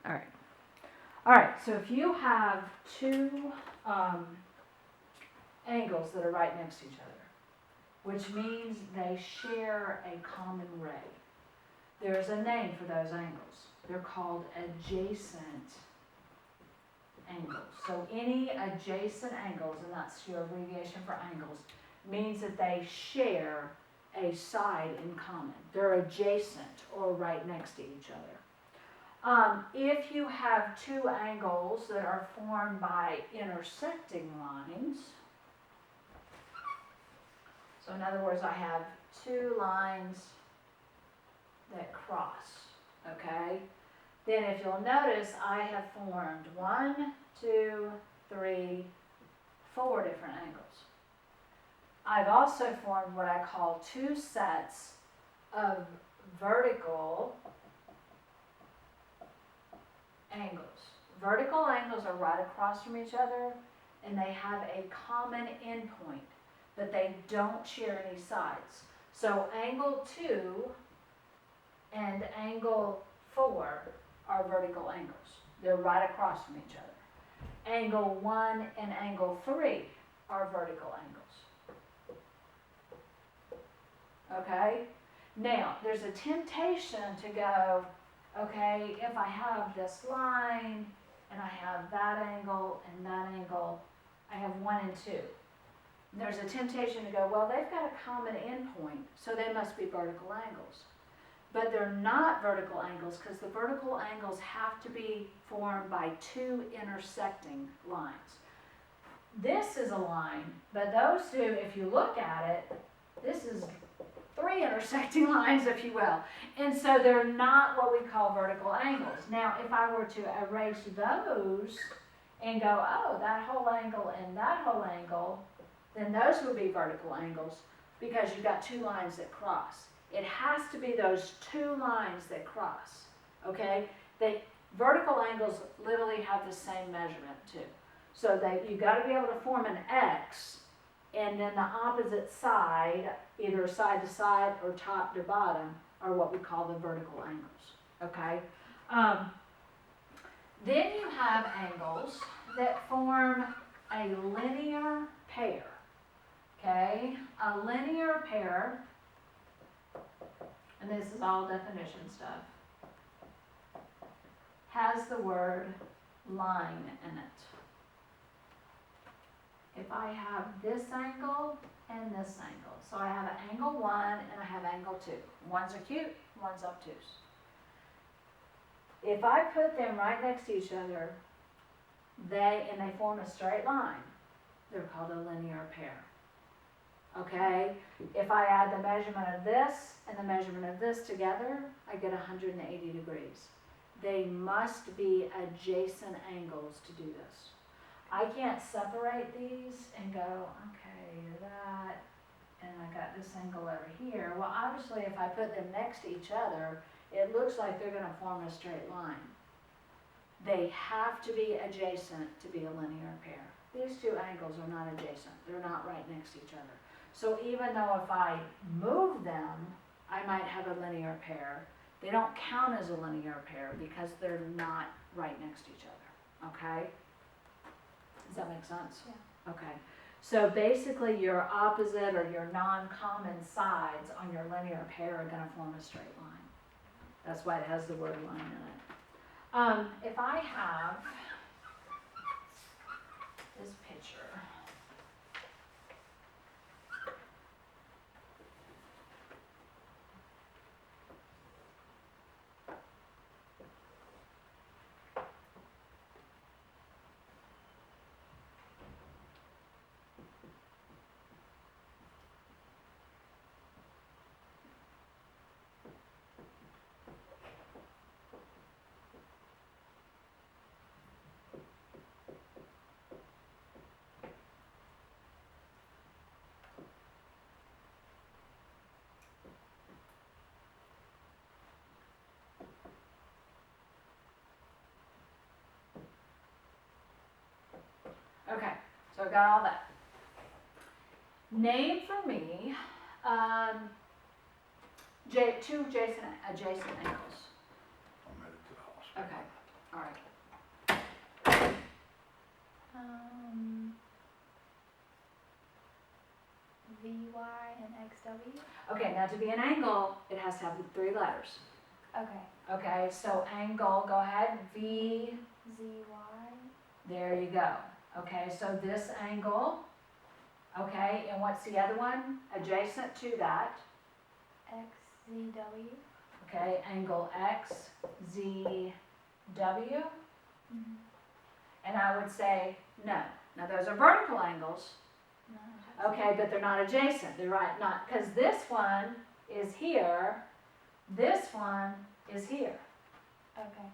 All right. All right, so if you have two angles that are right next to each other, which means they share a common ray, there's a name for those angles. They're called adjacent angles. So any adjacent angles, and that's your abbreviation for angles, means that they share a side in common. They're adjacent or right next to each other. If you have two angles that are formed by intersecting lines, so in other words, I have two lines that cross, okay? Then if you'll notice, I have formed 1, 2, 3, 4 different angles. I've also formed what I call two sets of vertical angles. Vertical angles are right across from each other, and they have a common endpoint, but they don't share any sides. So angle 2 and angle 4 are vertical angles. They're right across from each other. Angle 1 and angle 3 are vertical angles. Okay? Now, there's a temptation to go, okay, if I have this line, and I have that angle and that angle, I have 1 and 2. There's a temptation to go, well, they've got a common endpoint, so they must be vertical angles. But they're not vertical angles because the vertical angles have to be formed by two intersecting lines. This is a line, but those two, if you look at it, this is 3 intersecting lines, if you will. And so they're not what we call vertical angles. Now, if I were to erase those and go, oh, that whole angle and that whole angle, then those would be vertical angles because you've got two lines that cross. It has to be those two lines that cross, okay? Vertical angles literally have the same measurement too. So you've got to be able to form an X, and then the opposite side, either side to side or top to bottom, are what we call the vertical angles, okay? Then you have angles that form a linear pair, okay? A linear pair, and this is all definition stuff, has the word line in it. If I have this angle and this angle, so I have angle 1 and I have angle 2. One's acute, one's obtuse. If I put them right next to each other, they form a straight line, they're called a linear pair. Okay, if I add the measurement of this and the measurement of this together, I get 180 degrees. They must be adjacent angles to do this. I can't separate these and go, okay, that, and I got this angle over here. Well, obviously, if I put them next to each other, it looks like they're going to form a straight line. They have to be adjacent to be a linear pair. These two angles are not adjacent. They're not right next to each other. So even though if I move them, I might have a linear pair, they don't count as a linear pair because they're not right next to each other, okay? Does that make sense? Yeah. Okay. So basically your opposite or your non-common sides on your linear pair are going to form a straight line. That's why it has the word line in it. If I have this picture, okay, so I got all that. Name for me two adjacent angles. I'm headed to the hospital. Okay, all W. Okay, now to be an angle, it has to have 3 letters. Okay. Okay, so angle, go ahead, V, Z Y. there you go. Okay, so this angle, okay, and what's the other one? Adjacent to that, X Z W. okay, angle X, Z, W, Mm-hmm. and I would say no. Now those are vertical angles, No. okay, but they're not adjacent, they're right, not, because this one is here, this one is here. Okay.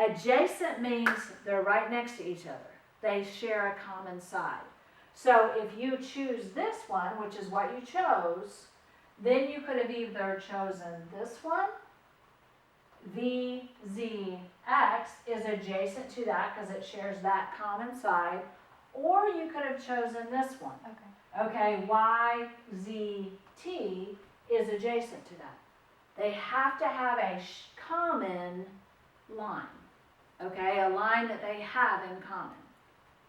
Adjacent means they're right next to each other. They share a common side. So if you choose this one, which is what you chose, then you could have either chosen this one, VZX is adjacent to that because it shares that common side, or you could have chosen this one. Okay. Okay, YZT is adjacent to that. They have to have a common line, okay, a line that they have in common.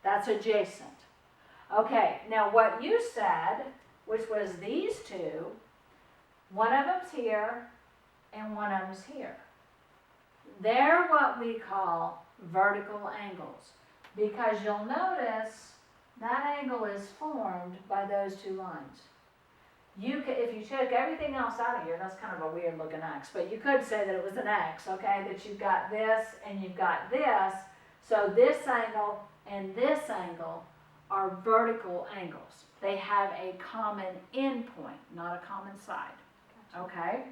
That's adjacent. Okay, now what you said, which was these two, one of them's here and one of them's here. They're what we call vertical angles, because you'll notice that angle is formed by those 2 lines. You could, if you took everything else out of here, that's kind of a weird looking X, but you could say that it was an X, okay, that you've got this and you've got this, so this angle and this angle are vertical angles. They have a common endpoint, not a common side, okay?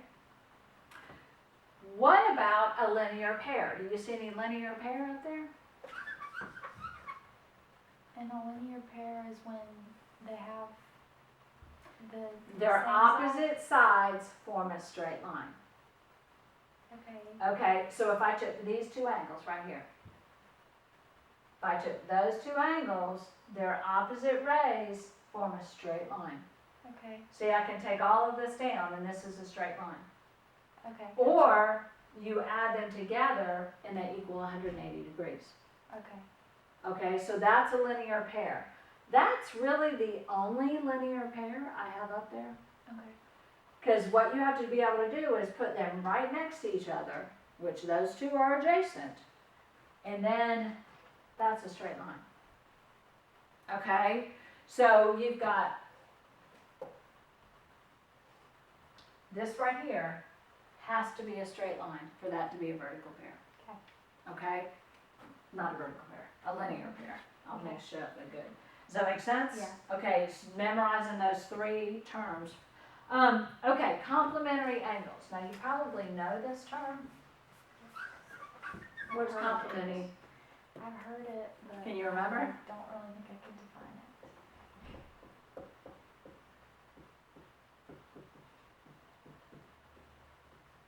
What about a linear pair? Do you see any linear pair out there? And a linear pair is when they have Their same opposite sides form a straight line. Side? Okay. Okay, so if I took these 2 angles right here, if I took those 2 angles, their opposite rays form a straight line. Okay. See, I can take all of this down and this is a straight line. Okay. Or you add them together and they equal 180 degrees. Okay. Okay, so that's a linear pair. That's really the only linear pair I have up there. Okay. Because what you have to be able to do is put them right next to each other, which those 2 are adjacent, and then that's a straight line. Okay, so you've got this right here has to be a straight line for that to be a vertical pair. Okay, not a vertical pair, a linear pair. I'll Okay. mix it up, but good. Does that make sense? Yeah. Okay, so memorizing those 3 terms. Okay, complementary angles. Now you probably know this term. What's I've heard it. complementary? I've heard it, but Can you remember? I don't really think I can define it.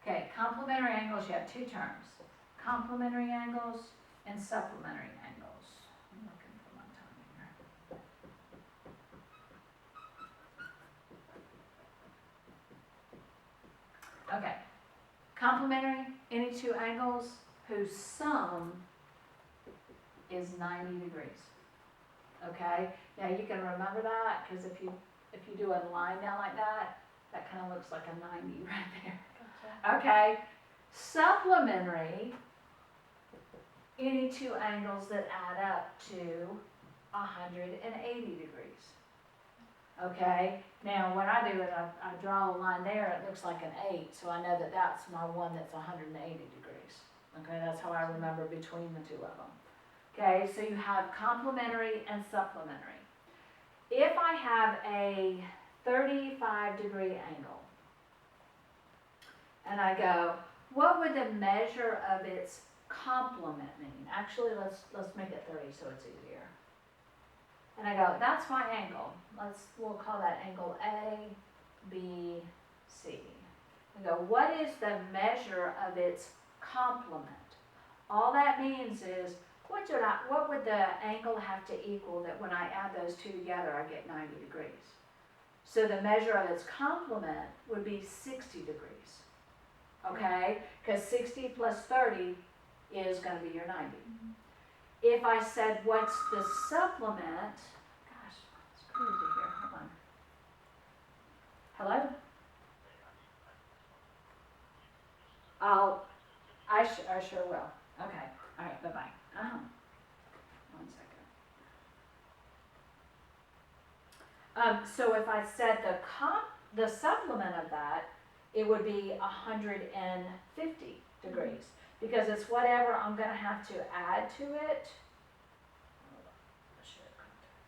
Okay, complementary angles, you have 2 terms. Complementary angles and supplementary angles. I'm looking for my time here. Okay, complementary, any 2 angles whose sum is 90 degrees. Okay, now you can remember that because if you do a line down like that, that kind of looks like a 90 right there. Gotcha. Okay, supplementary, any 2 angles that add up to 180 degrees. Okay, now when I do it, I draw a line there, it looks like an 8, so I know that that's my one that's 180 degrees. Okay, that's how I remember between the 2 of them. Okay, so you have complementary and supplementary. If I have a 35-degree angle, and I go, what would the measure of its complement mean? Actually, let's make it 30 so it's easier. And I go, that's my angle. We'll call that angle A, B, C. We go, what is the measure of its complement? All that means is, what would the angle have to equal that when I add those 2 together, I get 90 degrees? So the measure of its complement would be 60 degrees. Okay? Because 60 plus 30 is going to be your 90. Mm-hmm. If I said, what's the supplement? Gosh, it's crazy here. Hold Hello? I sure will. Okay, all right, bye-bye. One second. So if I said the supplement of that, it would be 150 degrees, because it's whatever I'm gonna have to add to it. Hold on, share content.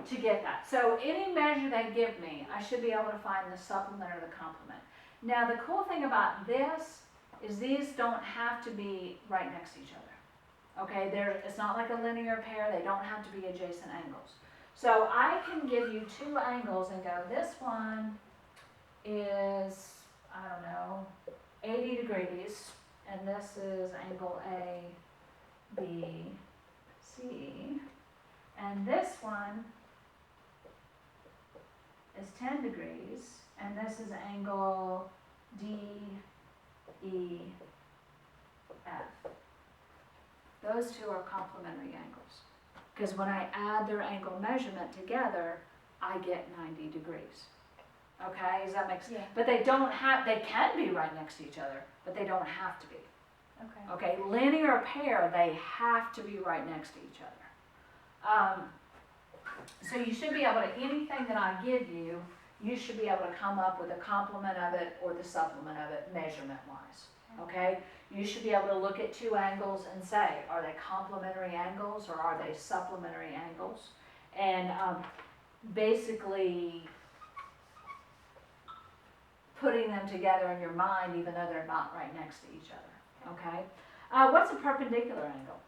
To get that. So any measure they give me, I should be able to find the supplement or the complement. Now the cool thing about this is these don't have to be right next to each other. Okay, it's not like a linear pair, they don't have to be adjacent angles. So I can give you two angles and go, this one is, I don't know, 80 degrees, and this is angle A, B, C, and this one is 10 degrees, and this is angle D, E, F. Those two are complementary angles, because when I add their angle measurement together, I get 90 degrees. Okay, does that make sense? Yeah. But they don't have, they can be right next to each other, but they don't have to be. Okay. Okay, linear pair, they have to be right next to each other. So you should be able to, anything that I give you, you should be able to come up with a complement of it or the supplement of it measurement-wise. Okay? You should be able to look at two angles and say, are they complementary angles or are they supplementary angles? And basically putting them together in your mind even though they're not right next to each other. Okay? What's a perpendicular angle?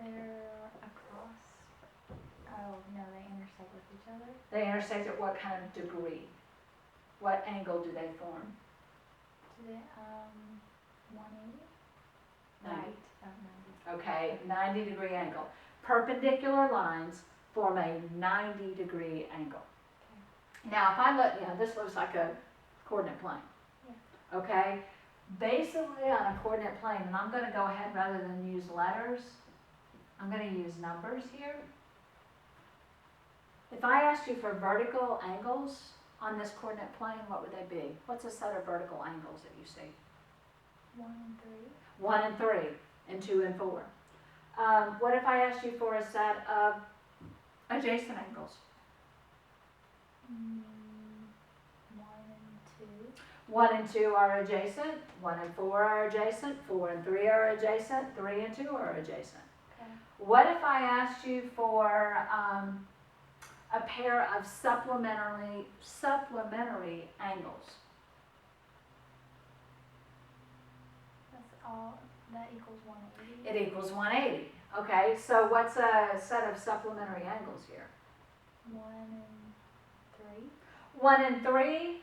They're across. Oh no, they intersect with each other. They intersect at what kind of degree? What angle do they form? Do they 180? 90. Right. Oh, 90. Okay, 90-degree angle. Perpendicular lines form a 90-degree angle. Now, if I look, this looks like a coordinate plane. Yeah. Okay, basically on a coordinate plane, and I'm going to go ahead rather than use letters, I'm going to use numbers here. If I asked you for vertical angles on this coordinate plane, what would they be? What's a set of vertical angles that you see? 1 and 3. 1 and 3, and 2 and 4. What if I asked you for a set of adjacent angles? 1 and 2. 1 and 2 are adjacent, 1 and 4 are adjacent, 4 and 3 are adjacent, 3 and 2 are adjacent. Okay. What if I asked you for a pair of supplementary angles? That's all. That equals 180. It equals 180. Okay, so what's a set of supplementary angles here? 1 and 3. 1 and 3,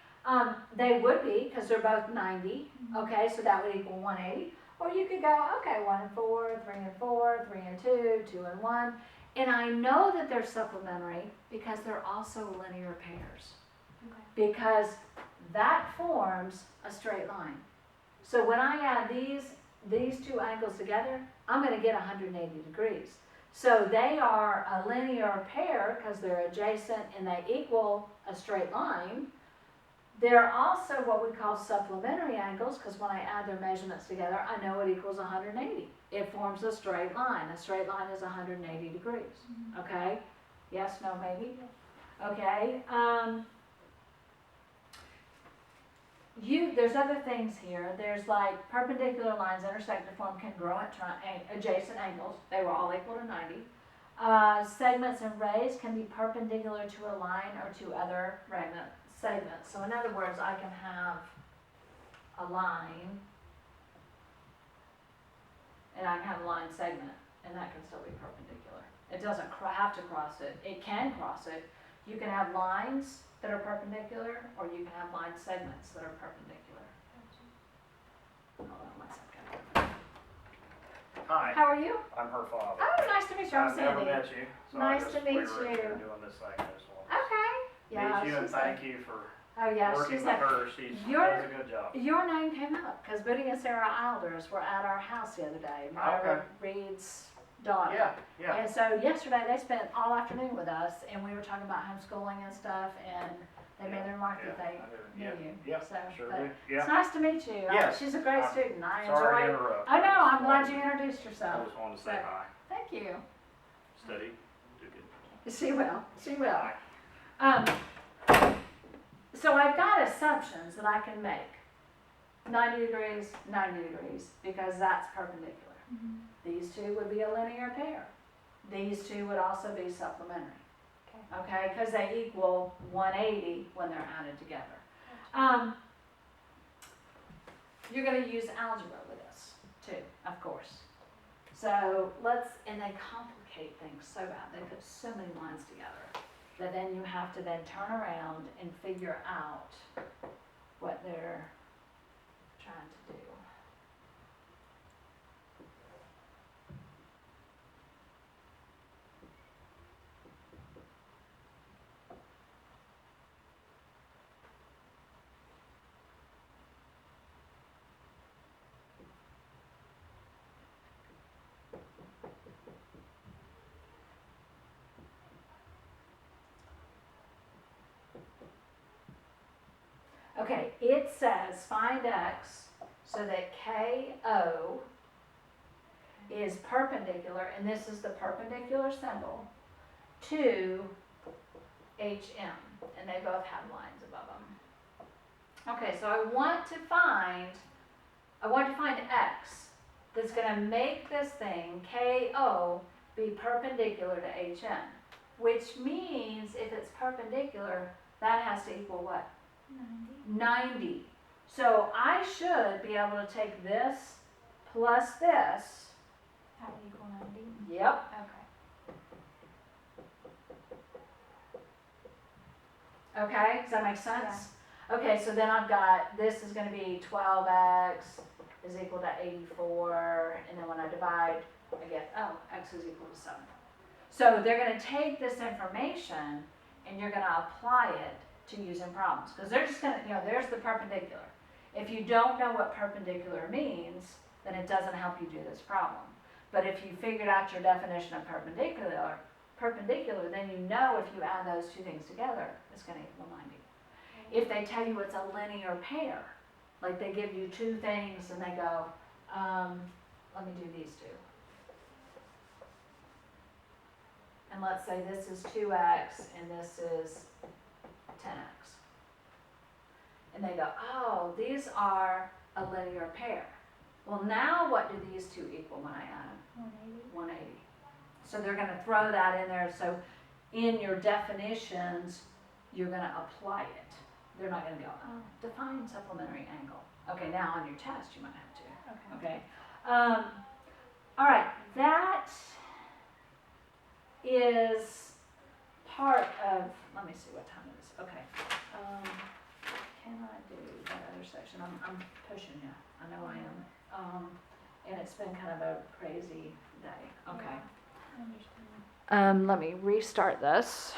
they would be, because they're both 90. Mm-hmm. Okay, so that would equal 180. Or you could go, okay, 1 and 4, 3 and 4, 3 and 2, 2 and 1. And I know that they're supplementary because they're also linear pairs. Okay. Because that forms a straight line. So when I add these two angles together, I'm going to get 180 degrees. So they are a linear pair because they're adjacent and they equal a straight line. They're also what we call supplementary angles because when I add their measurements together, I know it equals 180. It forms a straight line. A straight line is 180 degrees. Mm-hmm. Okay? Yes, no, maybe? Yeah. Okay. There's other things here. There's like perpendicular lines intersect to form congruent adjacent angles. They were all equal to 90. Segments and rays can be perpendicular to a line or to other segments. So in other words, I can have a line and I can have a line segment and that can still be perpendicular. It doesn't have to cross it. It can cross it. You can have lines that are perpendicular, or you can have line segments that are perpendicular. Hold on one second. Hi, How are you? I'm her father. Oh, nice to meet you. I'm I've never Sandy. met you, so Nice I just, to meet we were you. here doing this thing, I just wanted Okay. to Yeah, meet you and she's thank you for Oh yeah, working she's with a. her. She Your- does a good job. Your name came up because Booty and Sarah Eilders were at our house the other day. Myra Reed's daughter. Yeah, yeah. And so yesterday they spent all afternoon with us, and we were talking about homeschooling and stuff, and they made the remark that they knew you. Yeah, So, sure but do. It's Yeah. nice to meet you. Yes. She's a great I'm student. I Sorry to enjoy. interrupt. Oh no, I'm Just glad wanted- you introduced I yourself. just wanted to say So- hi. Thank you. Steady. Do good. She will. She will. Hi. So I've got assumptions that I can make. 90 degrees, 90 degrees, because that's perpendicular. Mhm. These two would be a linear pair. These two would also be supplementary. Okay, because they equal 180 when they're added together. You're going to use algebra with this too, of course. So and they complicate things so bad. They put so many lines together that then you have to then turn around and figure out what they're trying to do. Okay, it says find x so that KO is perpendicular, and this is the perpendicular symbol, to HM, and they both have lines above them. Okay, so I want to find x that's going to make this thing, KO, be perpendicular to HM, which means if it's perpendicular, that has to equal what? 90. 90. So I should be able to take this plus this. That would equal 90. Yep. Okay. Okay, does that make sense? Okay, so then I've got, this is going to be 12x is equal to 84, and then when I divide, I get, x is equal to 7. So they're going to take this information, and you're going to apply it to using problems, because they're just going to, there's the perpendicular. If you don't know what perpendicular means, then it doesn't help you do this problem. But if you figured out your definition of perpendicular, then you know if you add those two things together, it's going to equal 90. If they tell you it's a linear pair, like they give you two things and they go, let me do these two. And let's say this is 2x and this is 10x. And they go, oh, these are a linear pair. Well, now what do these two equal when I add them? 180. 180. So they're going to throw that in there. So in your definitions, you're going to apply it. They're not going to go, define supplementary angle. Okay, now on your test, you might have to. Okay. Okay. All right, that is part of, let me see what time it is. Okay. Can I do that other section? I'm pushing you. I know I am. And it's been kind of a crazy day. Okay. I understand. Let me restart this.